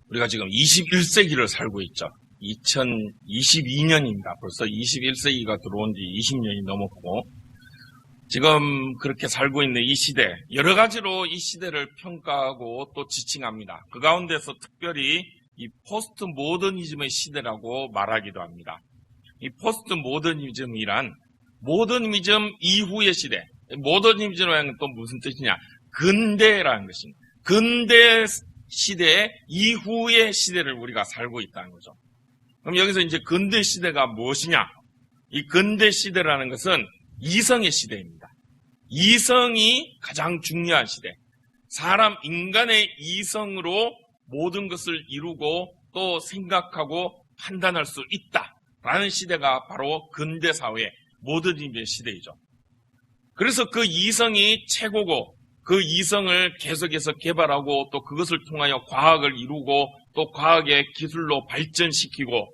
우리가 지금 21세기를 살고 있죠. 2022년입니다. 벌써 21세기가 들어온 지 20년이 넘었고, 지금 그렇게 살고 있는 이 시대, 여러 가지로 이 시대를 평가하고 또 지칭합니다. 그 가운데서 특별히 이 포스트 모더니즘의 시대라고 말하기도 합니다. 이 포스트 모더니즘이란 모더니즘 이후의 시대, 모더니즘이라는 또 무슨 뜻이냐? 근대라는 것입니다. 근대 시대 이후의 시대를 우리가 살고 있다는 거죠. 그럼 여기서 이제 근대 시대가 무엇이냐? 이 근대 시대라는 것은 이성의 시대입니다. 이성이 가장 중요한 시대. 인간의 이성으로 모든 것을 이루고 또 생각하고 판단할 수 있다라는 시대가 바로 근대 사회, 모더니즘의 시대이죠. 그래서 그 이성이 최고고, 그 이성을 계속해서 개발하고 또 그것을 통하여 과학을 이루고 또 과학의 기술로 발전시키고,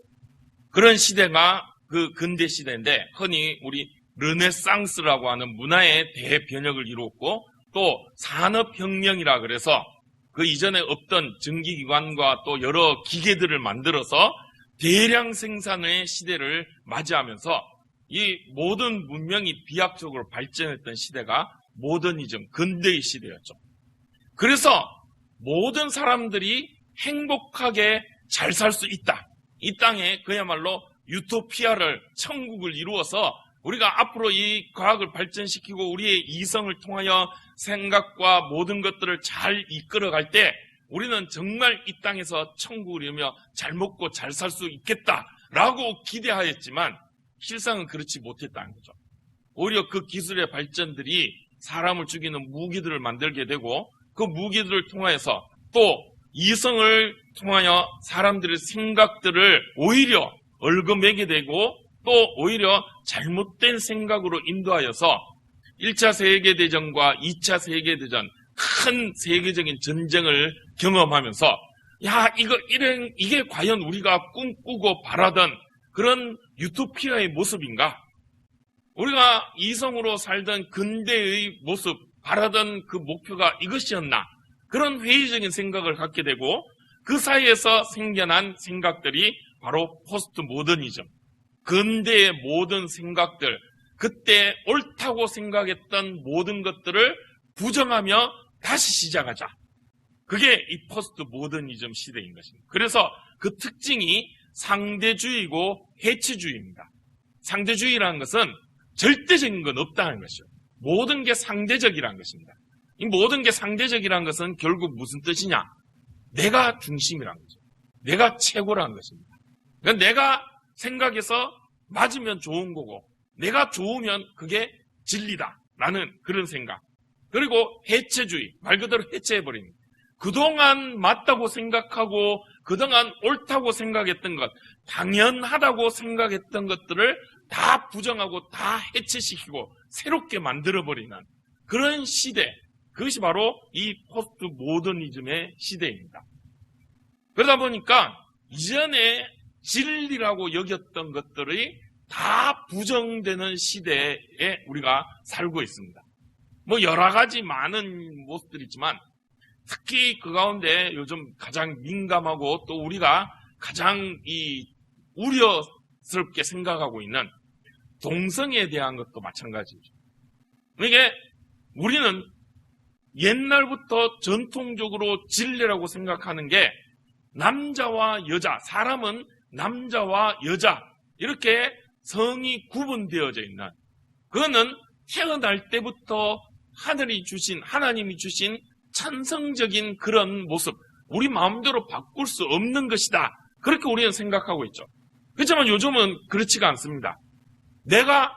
그런 시대가 그 근대 시대인데, 흔히 우리 르네상스라고 하는 문화의 대변혁을 이루었고, 또 산업혁명이라 그래서 그 이전에 없던 전기기관과 또 여러 기계들을 만들어서 대량 생산의 시대를 맞이하면서 이 모든 문명이 비약적으로 발전했던 시대가 모더니즘, 근대의 시대였죠. 그래서 모든 사람들이 행복하게 잘 살 수 있다. 이 땅에 그야말로 유토피아를, 천국을 이루어서 우리가 앞으로 이 과학을 발전시키고 우리의 이성을 통하여 생각과 모든 것들을 잘 이끌어갈 때 우리는 정말 이 땅에서 천국을 이루며 잘 먹고 잘 살 수 있겠다라고 기대하였지만 실상은 그렇지 못했다는 거죠. 오히려 그 기술의 발전들이 사람을 죽이는 무기들을 만들게 되고, 그 무기들을 통해서 또 이성을 통하여 사람들의 생각들을 오히려 얽어매게 되고, 또 오히려 잘못된 생각으로 인도하여서 1차 세계대전과 2차 세계대전, 큰 세계적인 전쟁을 경험하면서 이게 과연 우리가 꿈꾸고 바라던 그런 유토피아의 모습인가? 우리가 이성으로 살던 근대의 모습, 바라던 그 목표가 이것이었나? 그런 회의적인 생각을 갖게 되고, 그 사이에서 생겨난 생각들이 바로 포스트 모더니즘, 근대의 모든 생각들, 그때 옳다고 생각했던 모든 것들을 부정하며 다시 시작하자. 그게 이 포스트 모더니즘 시대인 것입니다. 그래서 그 특징이 상대주의고 해체주의입니다. 상대주의라는 것은 절대적인 건 없다는 것이죠. 모든 게 상대적이라는 것입니다. 이 모든 게 상대적이라는 것은 결국 무슨 뜻이냐? 내가 중심이라는 거죠. 내가 최고라는 것입니다. 그러니까 내가 생각해서 맞으면 좋은 거고, 내가 좋으면 그게 진리다라는 그런 생각. 그리고 해체주의, 말 그대로 해체해버립니다. 그동안 맞다고 생각하고 그동안 옳다고 생각했던 것, 당연하다고 생각했던 것들을 다 부정하고 다 해체시키고 새롭게 만들어버리는 그런 시대, 그것이 바로 이 포스트 모더니즘의 시대입니다. 그러다 보니까 이전에 진리라고 여겼던 것들이 다 부정되는 시대에 우리가 살고 있습니다. 여러 가지 많은 모습들이 있지만, 특히 그 가운데 요즘 가장 민감하고 또 우리가 가장 우려스럽게 생각하고 있는 동성애에 대한 것도 마찬가지죠. 이게 우리는 옛날부터 전통적으로 진리라고 생각하는 게 남자와 여자, 사람은 남자와 여자 이렇게 성이 구분되어져 있는, 그거는 태어날 때부터 하나님이 주신 찬성적인 그런 모습, 우리 마음대로 바꿀 수 없는 것이다. 그렇게 우리는 생각하고 있죠. 그렇지만 요즘은 그렇지가 않습니다. 내가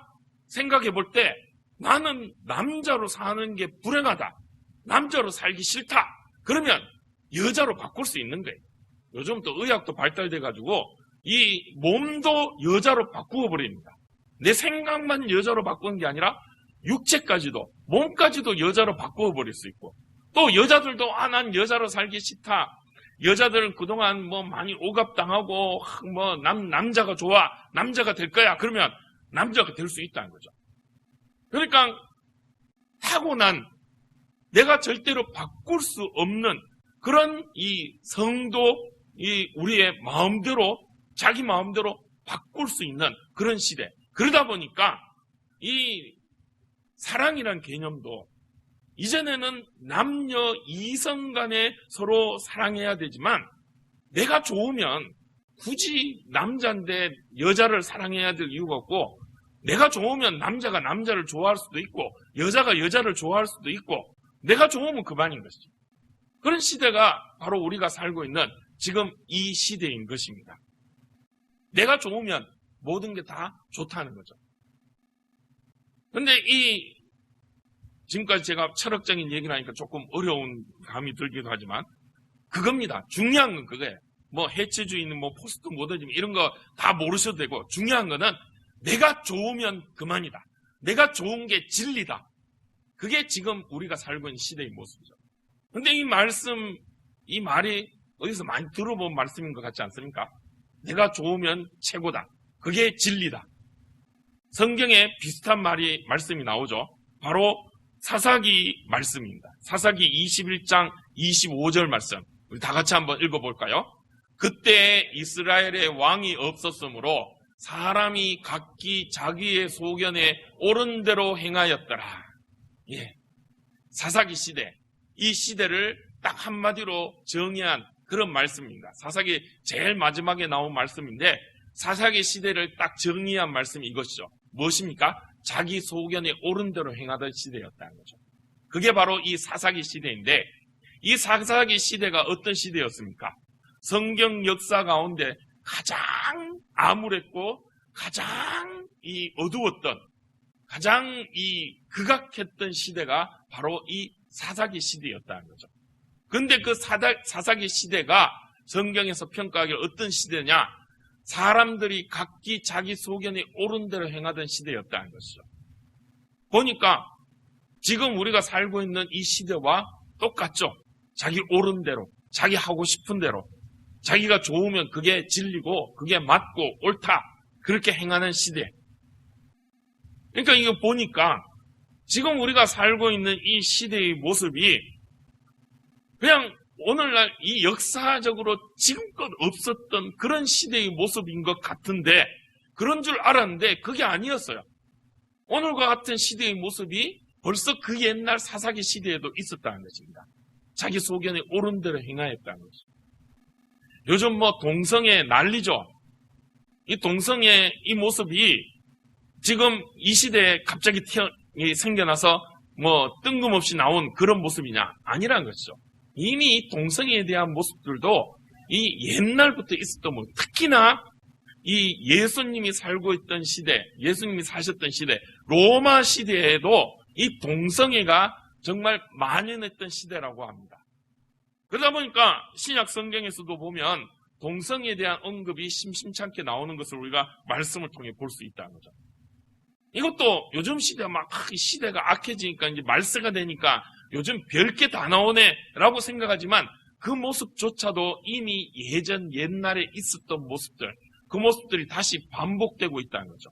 생각해 볼 때 나는 남자로 사는 게 불행하다, 남자로 살기 싫다, 그러면 여자로 바꿀 수 있는 거예요. 요즘 또 의학도 발달돼가지고 이 몸도 여자로 바꾸어 버립니다. 내 생각만 여자로 바꾸는 게 아니라 육체까지도, 몸까지도 여자로 바꾸어 버릴 수 있고, 또 여자들도 난 여자로 살기 싫다, 여자들은 그동안 많이 억압당하고 남자가 좋아, 남자가 될 거야, 그러면 남자가 될 수 있다는 거죠. 그러니까 타고난, 내가 절대로 바꿀 수 없는 그런 이 성도, 이 우리의 마음대로, 자기 마음대로 바꿀 수 있는 그런 시대. 그러다 보니까 이 사랑이란 개념도 이전에는 남녀 이성 간에 서로 사랑해야 되지만 내가 좋으면 굳이 남자인데 여자를 사랑해야 될 이유가 없고 내가 좋으면 남자가 남자를 좋아할 수도 있고 여자가 여자를 좋아할 수도 있고 내가 좋으면 그만인 것이죠. 그런 시대가 바로 우리가 살고 있는 지금 이 시대인 것입니다. 내가 좋으면 모든 게 다 좋다는 거죠. 그런데 지금까지 제가 철학적인 얘기를 하니까 조금 어려운 감이 들기도 하지만 그겁니다. 중요한 건 그거예요. 뭐 해체주의는 뭐 포스트 모더니즘 이런 거 다 모르셔도 되고 중요한 거는 내가 좋으면 그만이다. 내가 좋은 게 진리다. 그게 지금 우리가 살고 있는 시대의 모습이죠. 그런데 이 말이 어디서 많이 들어본 말씀인 것 같지 않습니까? 내가 좋으면 최고다. 그게 진리다. 성경에 비슷한 말씀이 나오죠. 바로 사사기 말씀입니다. 사사기 21장 25절 말씀. 우리 다 같이 한번 읽어볼까요? 그때 이스라엘의 왕이 없었으므로 사람이 각기 자기의 소견에 옳은 대로 행하였더라. 예. 사사기 시대. 이 시대를 딱 한마디로 정의한 그런 말씀입니다. 사사기 제일 마지막에 나온 말씀인데 사사기 시대를 딱 정의한 말씀이 이것이죠. 무엇입니까? 자기 소견에 옳은 대로 행하던 시대였다는 거죠. 그게 바로 이 사사기 시대인데 이 사사기 시대가 어떤 시대였습니까? 성경 역사 가운데 가장 암울했고 가장 이 어두웠던 가장 이 극악했던 시대가 바로 이 사사기 시대였다는 거죠. 그런데 그 사사기 시대가 성경에서 평가하기를 어떤 시대냐? 사람들이 각기 자기 소견에 옳은 대로 행하던 시대였다는 것이죠. 보니까 지금 우리가 살고 있는 이 시대와 똑같죠. 자기 옳은 대로, 자기 하고 싶은 대로, 자기가 좋으면 그게 진리고 그게 맞고 옳다. 그렇게 행하는 시대. 그러니까 이거 보니까 지금 우리가 살고 있는 이 시대의 모습이 그냥 오늘날 이 역사적으로 지금껏 없었던 그런 시대의 모습인 것 같은데 그런 줄 알았는데 그게 아니었어요. 오늘과 같은 시대의 모습이 벌써 그 옛날 사사기 시대에도 있었다는 것입니다. 자기 소견에 옳은 대로 행하였다는 거죠. 요즘 뭐 동성애 난리죠. 이 동성애 이 모습이 지금 이 시대에 갑자기 생겨나서 뭐 뜬금없이 나온 그런 모습이냐? 아니라는 것이죠. 이미 이 동성애에 대한 모습들도 이 옛날부터 있었던 모습. 특히나 이 예수님이 살고 있던 시대, 예수님이 사셨던 시대, 로마 시대에도 이 동성애가 정말 만연했던 시대라고 합니다. 그러다 보니까 신약 성경에서도 보면 동성애에 대한 언급이 심심찮게 나오는 것을 우리가 말씀을 통해 볼 수 있다는 거죠. 이것도 요즘 시대가 시대가 악해지니까 이제 말세가 되니까 요즘 별게 다 나오네 라고 생각하지만 그 모습조차도 이미 예전 옛날에 있었던 모습들, 그 모습들이 다시 반복되고 있다는 거죠.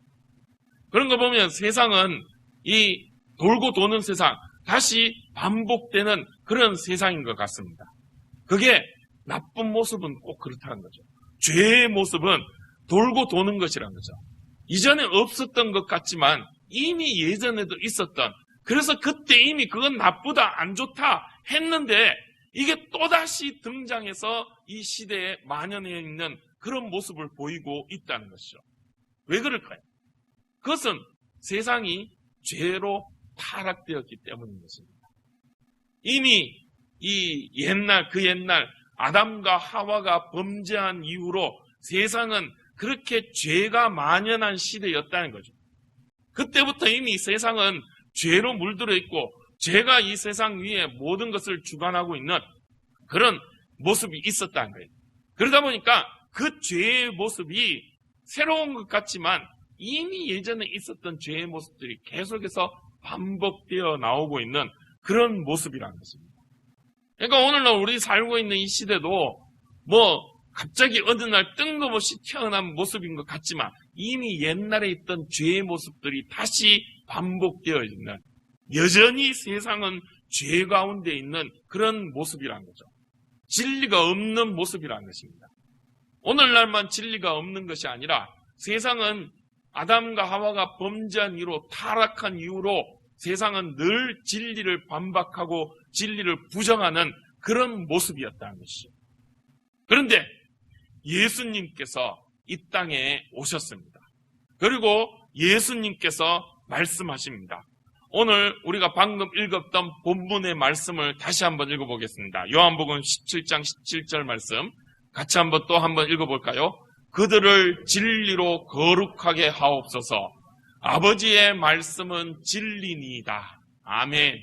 그런 거 보면 세상은 이 돌고 도는 세상, 다시 반복되는 그런 세상인 것 같습니다. 그게 나쁜 모습은 꼭 그렇다는 거죠. 죄의 모습은 돌고 도는 것이라는 거죠. 이전에 없었던 것 같지만 이미 예전에도 있었던, 그래서 그때 이미 그건 나쁘다, 안 좋다 했는데 이게 또다시 등장해서 이 시대에 만연해 있는 그런 모습을 보이고 있다는 것이죠. 왜 그럴까요? 그것은 세상이 죄로 타락되었기 때문인 것입니다. 이미 이 그 옛날 아담과 하와가 범죄한 이후로 세상은 그렇게 죄가 만연한 시대였다는 거죠. 그때부터 이미 세상은 죄로 물들어 있고 죄가 이 세상 위에 모든 것을 주관하고 있는 그런 모습이 있었다는 거예요. 그러다 보니까 그 죄의 모습이 새로운 것 같지만 이미 예전에 있었던 죄의 모습들이 계속해서 반복되어 나오고 있는 그런 모습이라는 것입니다. 그러니까 오늘날 우리 살고 있는 이 시대도 뭐 갑자기 어느 날 뜬금없이 태어난 모습인 것 같지만 이미 옛날에 있던 죄의 모습들이 다시 반복되어 있는, 여전히 세상은 죄 가운데 있는 그런 모습이라는 거죠. 진리가 없는 모습이라는 것입니다. 오늘날만 진리가 없는 것이 아니라 세상은 아담과 하와가 범죄한 이유로, 타락한 이유로 세상은 늘 진리를 반박하고 진리를 부정하는 그런 모습이었다는 것이죠. 그런데 예수님께서 이 땅에 오셨습니다. 그리고 예수님께서 말씀하십니다. 오늘 우리가 방금 읽었던 본문의 말씀을 다시 한번 읽어보겠습니다. 요한복음 17장 17절 말씀 같이 한번 또 한번 읽어볼까요? 그들을 진리로 거룩하게 하옵소서. 아버지의 말씀은 진리니이다. 아멘.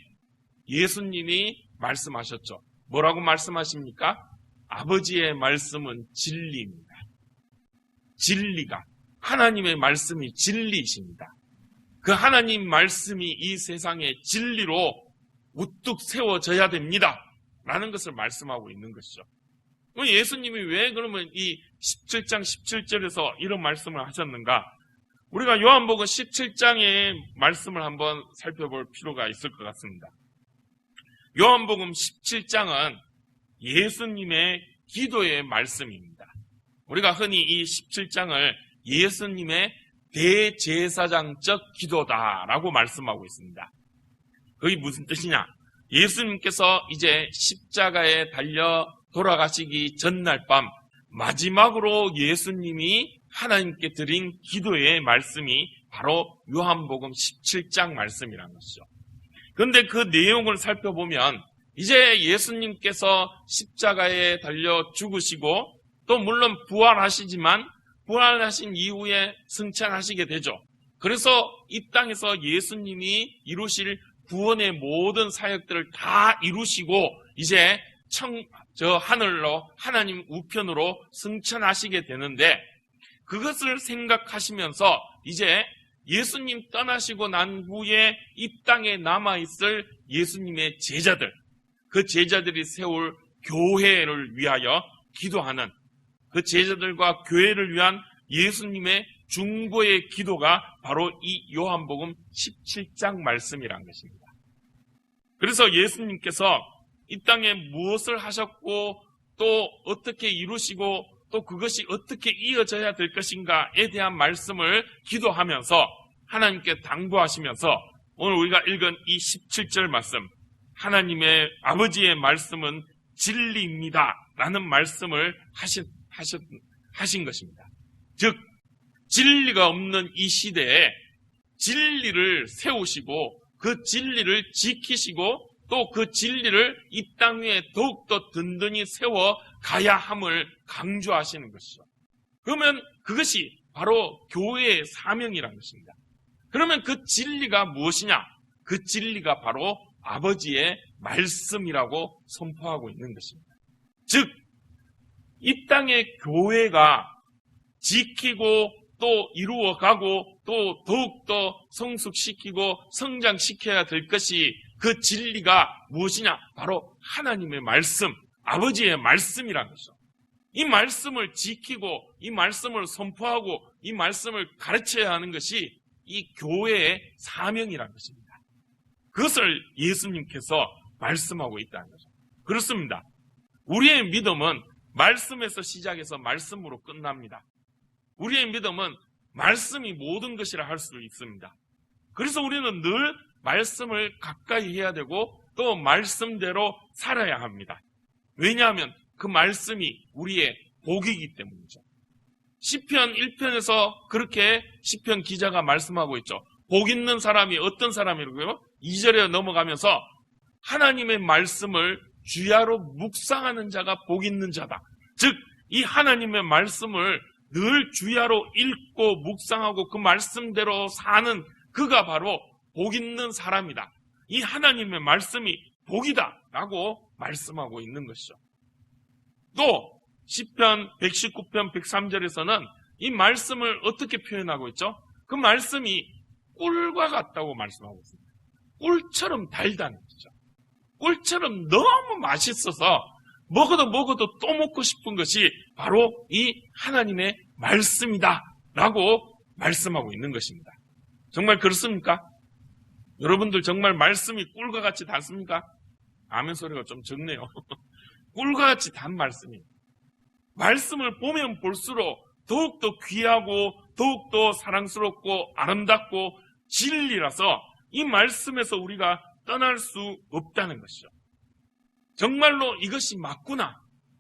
예수님이 말씀하셨죠. 뭐라고 말씀하십니까? 아버지의 말씀은 진리입니다. 진리가, 하나님의 말씀이 진리이십니다. 그 하나님 말씀이 이 세상의 진리로 우뚝 세워져야 됩니다. 라는 것을 말씀하고 있는 것이죠. 예수님이 왜 그러면 이 17장 17절에서 이런 말씀을 하셨는가? 우리가 요한복음 17장의 말씀을 한번 살펴볼 필요가 있을 것 같습니다. 요한복음 17장은 예수님의 기도의 말씀입니다. 우리가 흔히 이 17장을 예수님의 대제사장적 기도다라고 말씀하고 있습니다. 그게 무슨 뜻이냐? 예수님께서 이제 십자가에 달려 돌아가시기 전날 밤 마지막으로 예수님이 하나님께 드린 기도의 말씀이 바로 요한복음 17장 말씀이라는 것이죠. 그런데 그 내용을 살펴보면 이제 예수님께서 십자가에 달려 죽으시고 또 물론 부활하시지만 부활하신 이후에 승천하시게 되죠. 그래서 이 땅에서 예수님이 이루실 구원의 모든 사역들을 다 이루시고 이제 하늘로 하나님 우편으로 승천하시게 되는데 그것을 생각하시면서 이제 예수님 떠나시고 난 후에 이 땅에 남아있을 예수님의 제자들, 그 제자들이 세울 교회를 위하여 기도하는 그 제자들과 교회를 위한 예수님의 중보의 기도가 바로 이 요한복음 17장 말씀이란 것입니다. 그래서 예수님께서 이 땅에 무엇을 하셨고 또 어떻게 이루시고 또 그것이 어떻게 이어져야 될 것인가에 대한 말씀을 기도하면서 하나님께 당부하시면서 오늘 우리가 읽은 이 17절 말씀, 하나님의 아버지의 말씀은 진리입니다 라는 말씀을 하신 것입니다. 즉 진리가 없는 이 시대에 진리를 세우시고 그 진리를 지키시고 또 그 진리를 이 땅 위에 더욱더 든든히 세워 가야 함을 강조하시는 것이죠. 그러면 그것이 바로 교회의 사명이라는 것입니다. 그러면 그 진리가 무엇이냐? 그 진리가 바로 아버지의 말씀이라고 선포하고 있는 것입니다. 즉, 이 땅의 교회가 지키고 또 이루어가고 또 더욱더 성숙시키고 성장시켜야 될 것이 그 진리가 무엇이냐? 바로 하나님의 말씀, 아버지의 말씀이라는 것이죠. 이 말씀을 지키고 이 말씀을 선포하고 이 말씀을 가르쳐야 하는 것이 이 교회의 사명이라는 것입니다. 그것을 예수님께서 말씀하고 있다는 거죠. 그렇습니다. 우리의 믿음은 말씀에서 시작해서 말씀으로 끝납니다. 우리의 믿음은 말씀이 모든 것이라 할 수 있습니다. 그래서 우리는 늘 말씀을 가까이 해야 되고 또 말씀대로 살아야 합니다. 왜냐하면 그 말씀이 우리의 복이기 때문이죠. 시편 1편에서 그렇게 시편 기자가 말씀하고 있죠. 복 있는 사람이 어떤 사람이라고요? 2절에 넘어가면서 하나님의 말씀을 주야로 묵상하는 자가 복 있는 자다. 즉, 이 하나님의 말씀을 늘 주야로 읽고 묵상하고 그 말씀대로 사는 그가 바로 복 있는 사람이다. 이 하나님의 말씀이 복이다 라고 말씀하고 있는 것이죠. 또 시편 119편 103절에서는 이 말씀을 어떻게 표현하고 있죠? 그 말씀이 꿀과 같다고 말씀하고 있습니다. 꿀처럼 달다는 거죠. 꿀처럼 너무 맛있어서 먹어도 또 먹고 싶은 것이 바로 이 하나님의 말씀이다 라고 말씀하고 있는 것입니다. 정말 그렇습니까? 여러분들 정말 말씀이 꿀과 같이 닿습니까? 아멘 소리가 좀 적네요. 꿀과 같이 단 말씀입니다. 말씀을 보면 볼수록 더욱더 귀하고 더욱더 사랑스럽고 아름답고 진리라서 이 말씀에서 우리가 떠날 수 없다는 것이죠. 정말로 이것이 맞구나,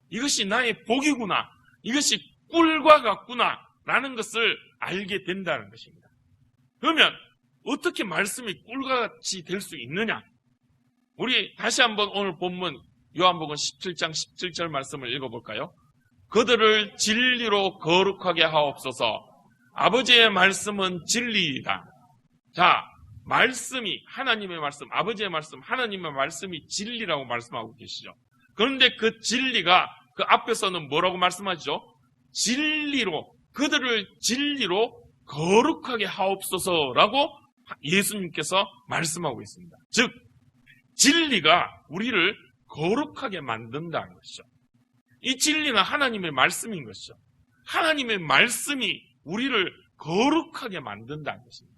이것이 나의 복이구나, 이것이 꿀과 같구나 라는 것을 알게 된다는 것입니다. 그러면 어떻게 말씀이 꿀과 같이 될 수 있느냐? 우리 다시 한번 오늘 본문 요한복음 17장 17절 말씀을 읽어볼까요? 그들을 진리로 거룩하게 하옵소서. 아버지의 말씀은 진리이다. 자, 말씀이 하나님의 말씀, 아버지의 말씀, 하나님의 말씀이 진리라고 말씀하고 계시죠. 그런데 그 진리가 그 앞에서는 뭐라고 말씀하죠? 진리로, 그들을 진리로 거룩하게 하옵소서라고 예수님께서 말씀하고 있습니다. 즉, 진리가 우리를 거룩하게 만든다는 것이죠. 이 진리는 하나님의 말씀인 것이죠. 하나님의 말씀이 우리를 거룩하게 만든다는 것입니다.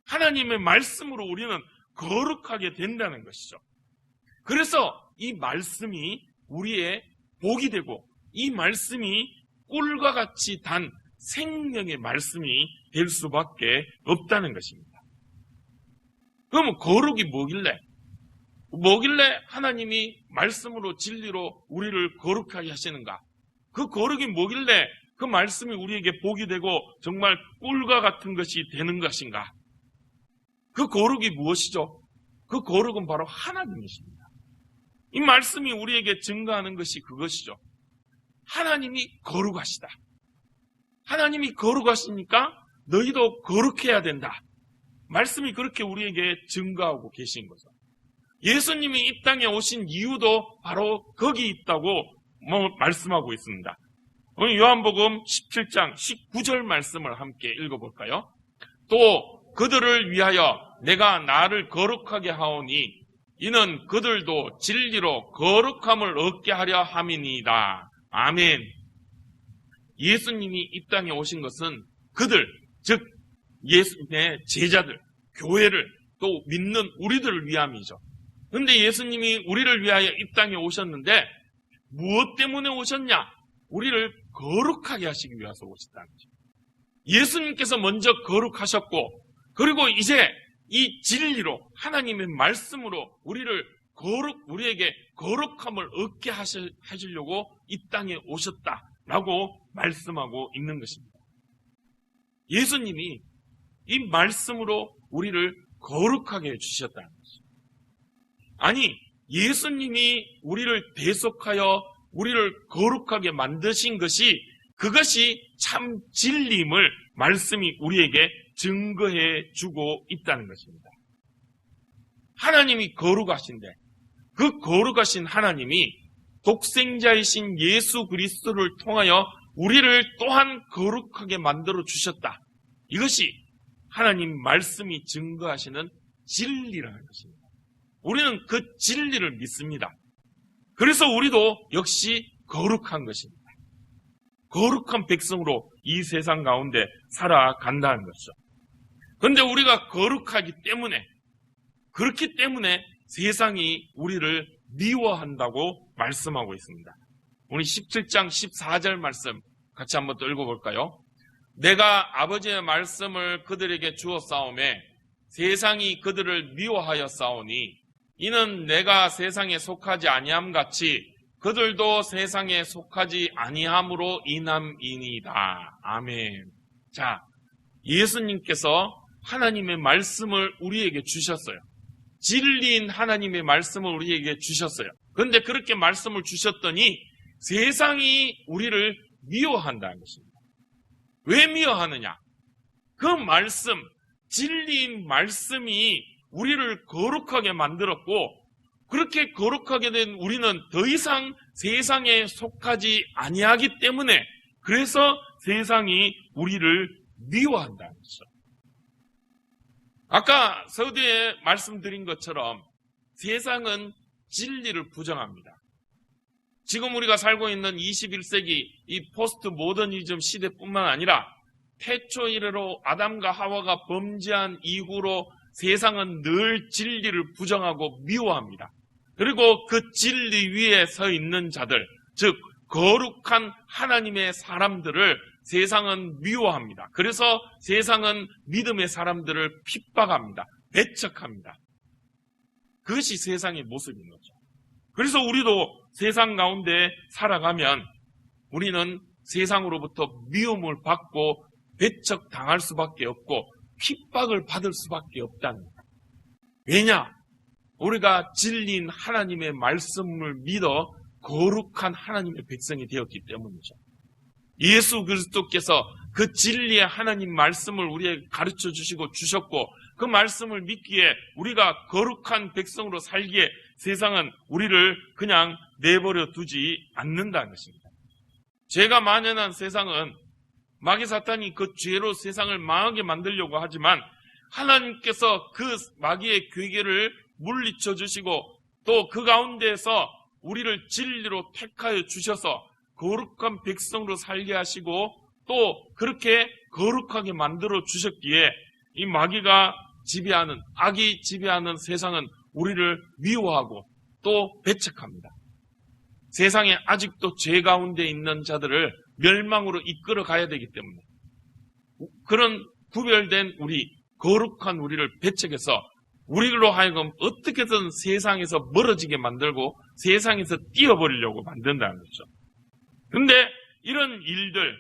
하나님의 말씀으로 우리는 거룩하게 된다는 것이죠. 그래서 이 말씀이 우리의 복이 되고 이 말씀이 꿀과 같이 단 생명의 말씀이 될 수밖에 없다는 것입니다. 그러면 거룩이 뭐길래 하나님이 말씀으로 진리로 우리를 거룩하게 하시는가? 그 거룩이 뭐길래 그 말씀이 우리에게 복이 되고 정말 꿀과 같은 것이 되는 것인가? 그 거룩이 무엇이죠? 그 거룩은 바로 하나님이십니다. 이 말씀이 우리에게 증거하는 것이 그것이죠. 하나님이 거룩하시다. 하나님이 거룩하시니까 너희도 거룩해야 된다. 말씀이 그렇게 우리에게 증거하고 계신 거죠. 예수님이 이 땅에 오신 이유도 바로 거기 있다고 말씀하고 있습니다. 오늘 요한복음 17장 19절 말씀을 함께 읽어볼까요? 또 그들을 위하여 내가 나를 거룩하게 하오니 이는 그들도 진리로 거룩함을 얻게 하려 함이니이다. 아멘. 예수님이 이 땅에 오신 것은 그들, 즉 예수님의 제자들, 교회를 또 믿는 우리들을 위함이죠. 그런데 예수님이 우리를 위하여 이 땅에 오셨는데 무엇 때문에 오셨냐? 우리를 거룩하게 하시기 위해서 오셨다는 거죠. 예수님께서 먼저 거룩하셨고 그리고 이제 이 진리로 하나님의 말씀으로 우리에게 거룩함을 얻게 하시려고 이 땅에 오셨다라고 말씀하고 있는 것입니다. 예수님이 이 말씀으로 우리를 거룩하게 해주셨다는 것입니다. 아니, 예수님이 우리를 대속하여 우리를 거룩하게 만드신 것이 그것이 참 진리임을 말씀이 우리에게 증거해 주고 있다는 것입니다. 하나님이 거룩하신데 그 거룩하신 하나님이 독생자이신 예수 그리스도를 통하여 우리를 또한 거룩하게 만들어 주셨다. 이것이 하나님 말씀이 증거하시는 진리라는 것입니다. 우리는 그 진리를 믿습니다. 그래서 우리도 역시 거룩한 것입니다. 거룩한 백성으로 이 세상 가운데 살아간다는 것이죠. 그런데 우리가 거룩하기 때문에, 그렇기 때문에 세상이 우리를 미워한다고 말씀하고 있습니다. 우리 17장 14절 말씀 같이 한번 또 읽어볼까요? 내가 아버지의 말씀을 그들에게 주었사오매 세상이 그들을 미워하였사오니 이는 내가 세상에 속하지 아니함 같이 그들도 세상에 속하지 아니함으로 인함이니이다. 아멘. 자, 예수님께서 하나님의 말씀을 우리에게 주셨어요. 진리인 하나님의 말씀을 우리에게 주셨어요. 그런데 그렇게 말씀을 주셨더니 세상이 우리를 미워한다는 것입니다. 왜 미워하느냐? 그 말씀, 진리인 말씀이 우리를 거룩하게 만들었고 그렇게 거룩하게 된 우리는 더 이상 세상에 속하지 아니하기 때문에 그래서 세상이 우리를 미워한다는 것이죠. 아까 서두에 말씀드린 것처럼 세상은 진리를 부정합니다. 지금 우리가 살고 있는 21세기 이 포스트 모더니즘 시대뿐만 아니라 태초 이래로 아담과 하와가 범죄한 이후로 세상은 늘 진리를 부정하고 미워합니다. 그리고 그 진리 위에 서 있는 자들, 즉 거룩한 하나님의 사람들을 세상은 미워합니다. 그래서 세상은 믿음의 사람들을 핍박합니다. 배척합니다. 그것이 세상의 모습인 거죠. 그래서 우리도 세상 가운데 살아가면 우리는 세상으로부터 미움을 받고 배척당할 수밖에 없고 핍박을 받을 수밖에 없다는 거예요. 왜냐? 우리가 진리인 하나님의 말씀을 믿어 거룩한 하나님의 백성이 되었기 때문이죠. 예수 그리스도께서 그 진리의 하나님 말씀을 우리에게 가르쳐 주시고 주셨고 그 말씀을 믿기에 우리가 거룩한 백성으로 살기에 세상은 우리를 그냥 내버려 두지 않는다는 것입니다. 죄가 만연한 세상은 마귀 사탄이 그 죄로 세상을 망하게 만들려고 하지만 하나님께서 그 마귀의 괴계를 물리쳐 주시고 또 그 가운데에서 우리를 진리로 택하여 주셔서 거룩한 백성으로 살게 하시고 또 그렇게 거룩하게 만들어 주셨기에 이 마귀가 지배하는, 악이 지배하는 세상은 우리를 미워하고 또 배척합니다. 세상에 아직도 죄 가운데 있는 자들을 멸망으로 이끌어 가야 되기 때문에 그런 구별된 우리, 거룩한 우리를 배척해서 우리로 하여금 어떻게든 세상에서 멀어지게 만들고 세상에서 띄어버리려고 만든다는 거죠. 근데 이런 일들,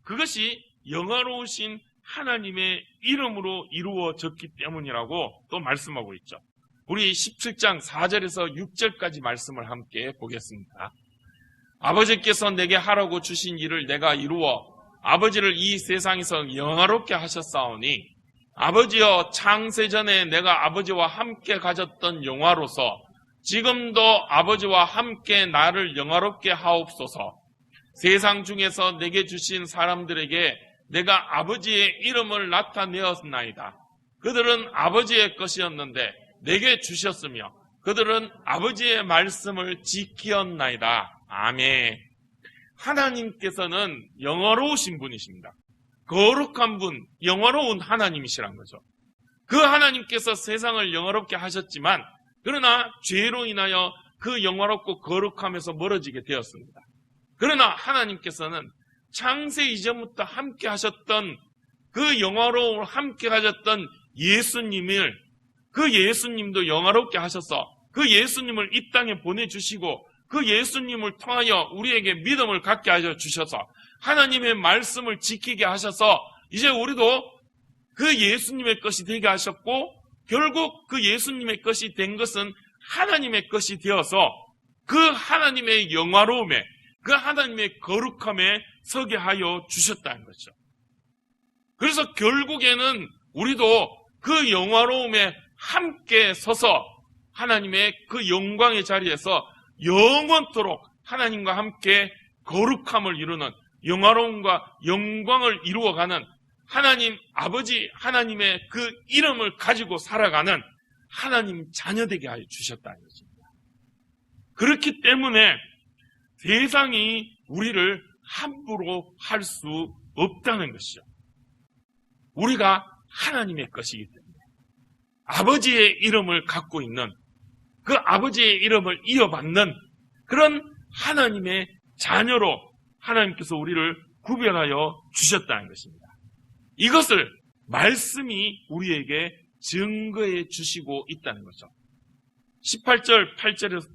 그것이 영화로우신 하나님의 이름으로 이루어졌기 때문이라고 또 말씀하고 있죠. 우리 17장 4절에서 6절까지 말씀을 함께 보겠습니다. 아버지께서 내게 하라고 주신 일을 내가 이루어 아버지를 이 세상에서 영화롭게 하셨사오니 아버지여 창세전에 내가 아버지와 함께 가졌던 영화로서 지금도 아버지와 함께 나를 영화롭게 하옵소서. 세상 중에서 내게 주신 사람들에게 내가 아버지의 이름을 나타내었나이다. 그들은 아버지의 것이었는데 내게 주셨으며 그들은 아버지의 말씀을 지키었나이다. 아멘. 하나님께서는 영화로우신 분이십니다. 거룩한 분, 영화로운 하나님이시란 거죠. 그 하나님께서 세상을 영화롭게 하셨지만 그러나 죄로 인하여 그 영화롭고 거룩함에서 멀어지게 되었습니다. 그러나 하나님께서는 창세 이전부터 함께 하셨던 그 영화로움을 함께 가졌던 예수님을, 그 예수님도 영화롭게 하셔서 그 예수님을 이 땅에 보내주시고 그 예수님을 통하여 우리에게 믿음을 갖게 하여 주셔서 하나님의 말씀을 지키게 하셔서 이제 우리도 그 예수님의 것이 되게 하셨고 결국 그 예수님의 것이 된 것은 하나님의 것이 되어서 그 하나님의 영화로움에, 그 하나님의 거룩함에 서게 하여 주셨다는 거죠. 그래서 결국에는 우리도 그 영화로움에 함께 서서 하나님의 그 영광의 자리에서 영원토록 하나님과 함께 거룩함을 이루는, 영화로움과 영광을 이루어가는 하나님 아버지 하나님의 그 이름을 가지고 살아가는 하나님 자녀되게 하여 주셨다는 것입니다. 그렇기 때문에 세상이 우리를 함부로 할 수 없다는 것이죠. 우리가 하나님의 것이기 때문에 아버지의 이름을 갖고 있는, 그 아버지의 이름을 이어받는 그런 하나님의 자녀로 하나님께서 우리를 구별하여 주셨다는 것입니다. 이것을 말씀이 우리에게 증거해 주시고 있다는 거죠. 18절, 8절에서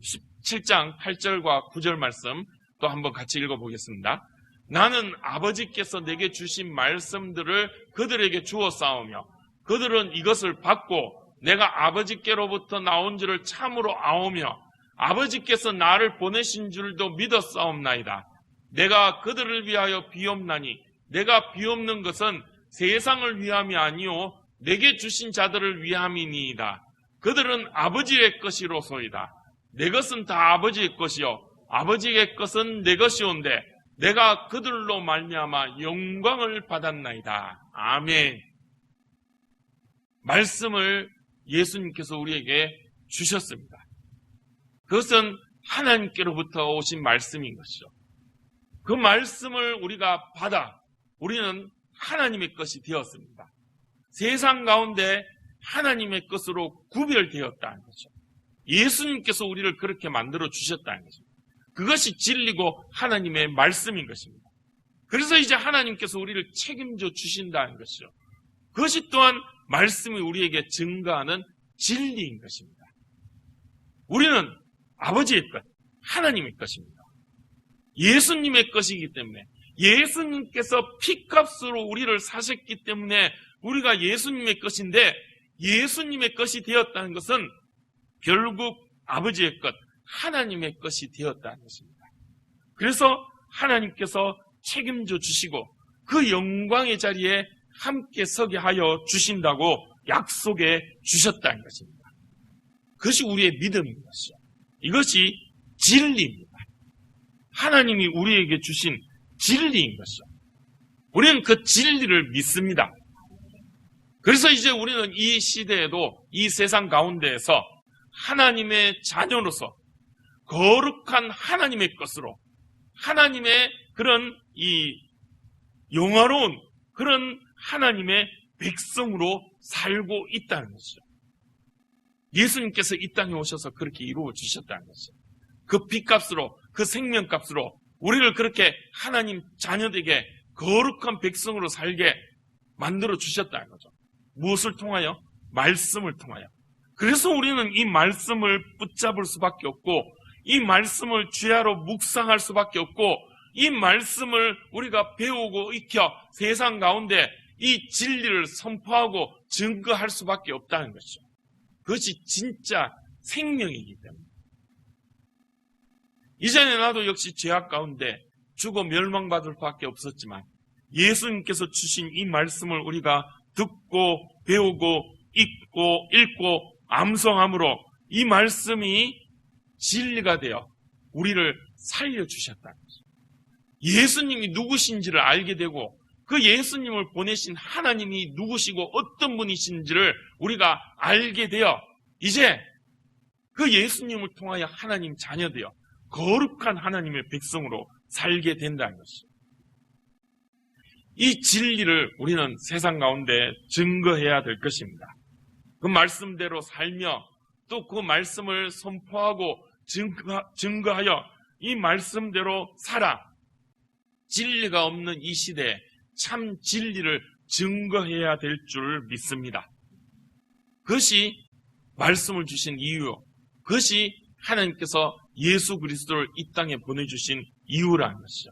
17장 8절과 9절 말씀 또 한번 같이 읽어보겠습니다. 나는 아버지께서 내게 주신 말씀들을 그들에게 주었사오며 그들은 이것을 받고 내가 아버지께로부터 나온 줄을 참으로 아오며 아버지께서 나를 보내신 줄도 믿었사옵나이다. 내가 그들을 위하여 비옵나니 내가 비옵는 것은 세상을 위함이 아니요 내게 주신 자들을 위함이니이다. 그들은 아버지의 것이로소이다. 내 것은 다 아버지의 것이요 아버지의 것은 내 것이온데 내가 그들로 말미암아 영광을 받았나이다. 아멘. 말씀을 예수님께서 우리에게 주셨습니다. 그것은 하나님께로부터 오신 말씀인 것이죠. 그 말씀을 우리가 받아 우리는 하나님의 것이 되었습니다. 세상 가운데 하나님의 것으로 구별되었다는 거죠. 예수님께서 우리를 그렇게 만들어 주셨다는 것입니다. 그것이 진리고 하나님의 말씀인 것입니다. 그래서 이제 하나님께서 우리를 책임져 주신다는 것이죠. 그것이 또한 말씀이 우리에게 증거하는 진리인 것입니다. 우리는 아버지의 것, 하나님의 것입니다. 예수님의 것이기 때문에, 예수님께서 피값으로 우리를 사셨기 때문에 우리가 예수님의 것인데, 예수님의 것이 되었다는 것은 결국 아버지의 것, 하나님의 것이 되었다는 것입니다. 그래서 하나님께서 책임져 주시고 그 영광의 자리에 함께 서게 하여 주신다고 약속해 주셨다는 것입니다. 그것이 우리의 믿음인 것이죠. 이것이 진리입니다. 하나님이 우리에게 주신 진리인 것이죠. 우리는 그 진리를 믿습니다. 그래서 이제 우리는 이 시대에도, 이 세상 가운데에서 하나님의 자녀로서 거룩한 하나님의 것으로, 하나님의 그런 이 영화로운 그런 하나님의 백성으로 살고 있다는 것이죠. 예수님께서 이 땅에 오셔서 그렇게 이루어 주셨다는 것이죠. 그 피값으로, 그 생명값으로 우리를 그렇게 하나님 자녀되게 거룩한 백성으로 살게 만들어 주셨다는 거죠. 무엇을 통하여? 말씀을 통하여. 그래서 우리는 이 말씀을 붙잡을 수밖에 없고, 이 말씀을 주야로 묵상할 수밖에 없고, 이 말씀을 우리가 배우고 익혀 세상 가운데 이 진리를 선포하고 증거할 수밖에 없다는 것이죠. 그것이 진짜 생명이기 때문에. 이전에 나도 역시 죄악 가운데 죽어 멸망받을 수밖에 없었지만, 예수님께서 주신 이 말씀을 우리가 듣고 배우고 읽고 암송함으로 이 말씀이 진리가 되어 우리를 살려주셨다는 것입니다. 예수님이 누구신지를 알게 되고, 그 예수님을 보내신 하나님이 누구시고 어떤 분이신지를 우리가 알게 되어 이제 그 예수님을 통하여 하나님 자녀되어 거룩한 하나님의 백성으로 살게 된다는 것이죠. 이 진리를 우리는 세상 가운데 증거해야 될 것입니다. 그 말씀대로 살며 또 그 말씀을 선포하고 증거하여 이 말씀대로 살아 진리가 없는 이 시대에 참 진리를 증거해야 될 줄 믿습니다. 그것이 말씀을 주신 이유, 그것이 하나님께서 예수 그리스도를 이 땅에 보내주신 이유라는 것이죠.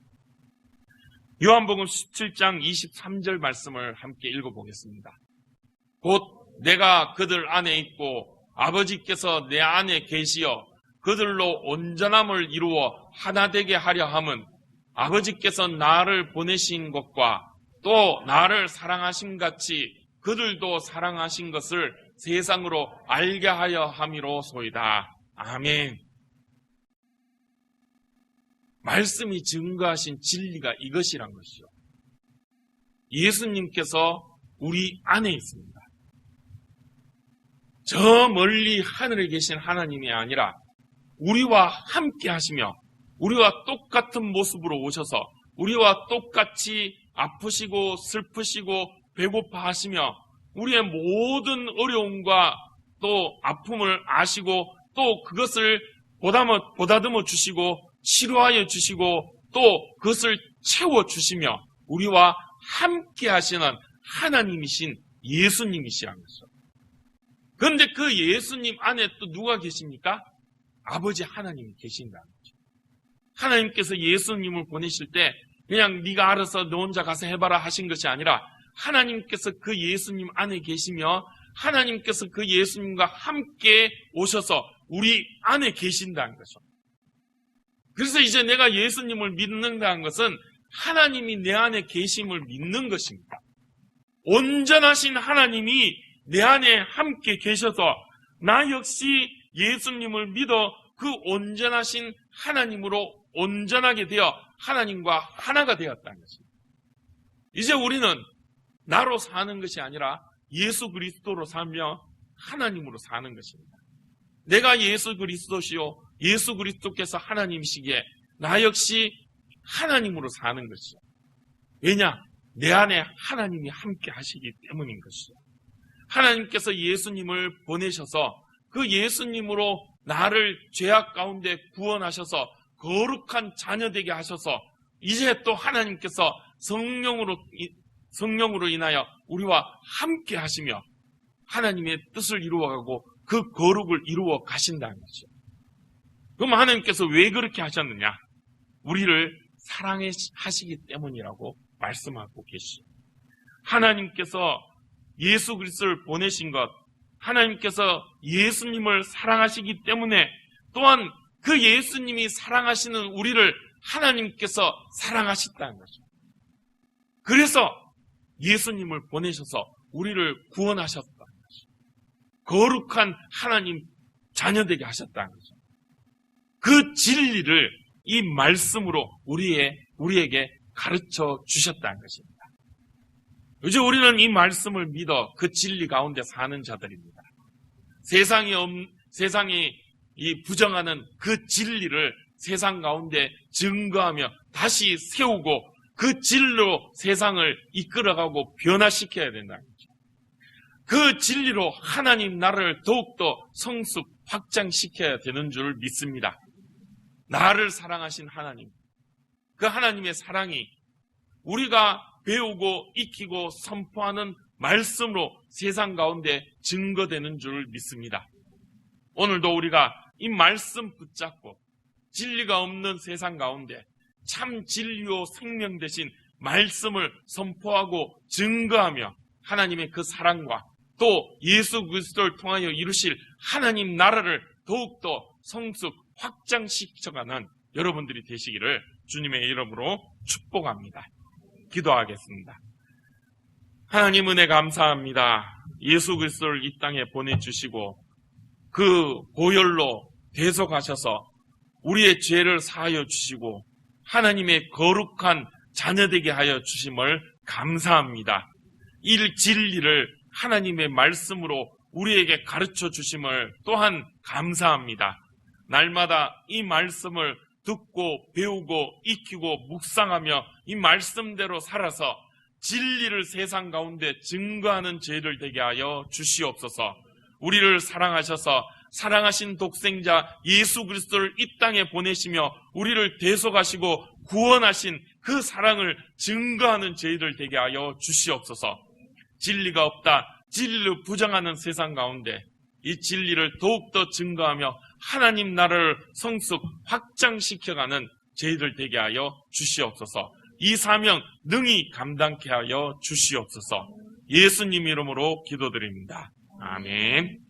요한복음 17장 23절 말씀을 함께 읽어보겠습니다. 곧 내가 그들 안에 있고 아버지께서 내 안에 계시어 그들로 온전함을 이루어 하나 되게 하려 함은 아버지께서 나를 보내신 것과 또 나를 사랑하신 같이 그들도 사랑하신 것을 세상으로 알게 하려 함이로소이다. 아멘. 말씀이 증거하신 진리가 이것이란 것이죠. 예수님께서 우리 안에 있습니다. 저 멀리 하늘에 계신 하나님이 아니라 우리와 함께 하시며 우리와 똑같은 모습으로 오셔서 우리와 똑같이 아프시고 슬프시고 배고파 하시며 우리의 모든 어려움과 또 아픔을 아시고 또 그것을 보다듬어 주시고 치료하여 주시고 또 그것을 채워주시며 우리와 함께 하시는 하나님이신 예수님이시라는 것이죠. 그런데 그 예수님 안에 또 누가 계십니까? 아버지 하나님이 계신다는 거죠. 하나님께서 예수님을 보내실 때 그냥 네가 알아서 너 혼자 가서 해봐라 하신 것이 아니라 하나님께서 그 예수님 안에 계시며 하나님께서 그 예수님과 함께 오셔서 우리 안에 계신다는 거죠. 그래서 이제 내가 예수님을 믿는다는 것은 하나님이 내 안에 계심을 믿는 것입니다. 온전하신 하나님이 내 안에 함께 계셔서 나 역시 예수님을 믿어 그 온전하신 하나님으로 온전하게 되어 하나님과 하나가 되었다는 것입니다. 이제 우리는 나로 사는 것이 아니라 예수 그리스도로 살며 하나님으로 사는 것입니다. 내가 예수 그리스도시요 예수 그리스도께서 하나님이시기에 나 역시 하나님으로 사는 것이죠. 왜냐? 내 안에 하나님이 함께 하시기 때문인 것이죠. 하나님께서 예수님을 보내셔서 그 예수님으로 나를 죄악 가운데 구원하셔서 거룩한 자녀 되게 하셔서 이제 또 하나님께서 성령으로 인하여 우리와 함께 하시며 하나님의 뜻을 이루어가고 그 거룩을 이루어 가신다는 거죠. 그럼 하나님께서 왜 그렇게 하셨느냐? 우리를 사랑하시기 때문이라고 말씀하고 계시죠. 하나님께서 예수 그리스도를 보내신 것, 하나님께서 예수님을 사랑하시기 때문에 또한 그 예수님이 사랑하시는 우리를 하나님께서 사랑하셨다는 거죠. 그래서 예수님을 보내셔서 우리를 구원하셨다는 거죠. 거룩한 하나님 자녀되게 하셨다는 거죠. 그 진리를 이 말씀으로 우리에게 가르쳐 주셨다는 것입니다. 이제 우리는 이 말씀을 믿어 그 진리 가운데 사는 자들입니다. 세상이 이 부정하는 그 진리를 세상 가운데 증거하며 다시 세우고 그 진리로 세상을 이끌어가고 변화시켜야 된다는 거죠. 그 진리로 하나님 나라를 더욱더 성숙 확장시켜야 되는 줄 믿습니다. 나를 사랑하신 하나님, 그 하나님의 사랑이 우리가 배우고 익히고 선포하는 말씀으로 세상 가운데 증거되는 줄 믿습니다. 오늘도 우리가 이 말씀 붙잡고 진리가 없는 세상 가운데 참 진리요 생명 되신 말씀을 선포하고 증거하며 하나님의 그 사랑과 또 예수 그리스도를 통하여 이루실 하나님 나라를 더욱더 성숙 확장시켜가는 여러분들이 되시기를 주님의 이름으로 축복합니다. 기도하겠습니다. 하나님 은혜 감사합니다. 예수 그리스도를 이 땅에 보내주시고 그 보혈로 대속하셔서 우리의 죄를 사하여 주시고 하나님의 거룩한 자녀되게 하여 주심을 감사합니다. 이 진리를 하나님의 말씀으로 우리에게 가르쳐 주심을 또한 감사합니다. 날마다 이 말씀을 듣고 배우고 익히고 묵상하며 이 말씀대로 살아서 진리를 세상 가운데 증거하는 죄를 되게 하여 주시옵소서. 우리를 사랑하셔서 사랑하신 독생자 예수 그리스도를 이 땅에 보내시며 우리를 대속하시고 구원하신 그 사랑을 증거하는 저희들 되게 하여 주시옵소서. 진리가 없다, 진리를 부정하는 세상 가운데 이 진리를 더욱더 증거하며 하나님 나라를 성숙 확장시켜가는 저희들 되게 하여 주시옵소서. 이 사명 능히 감당케 하여 주시옵소서. 예수님 이름으로 기도드립니다. 아멘.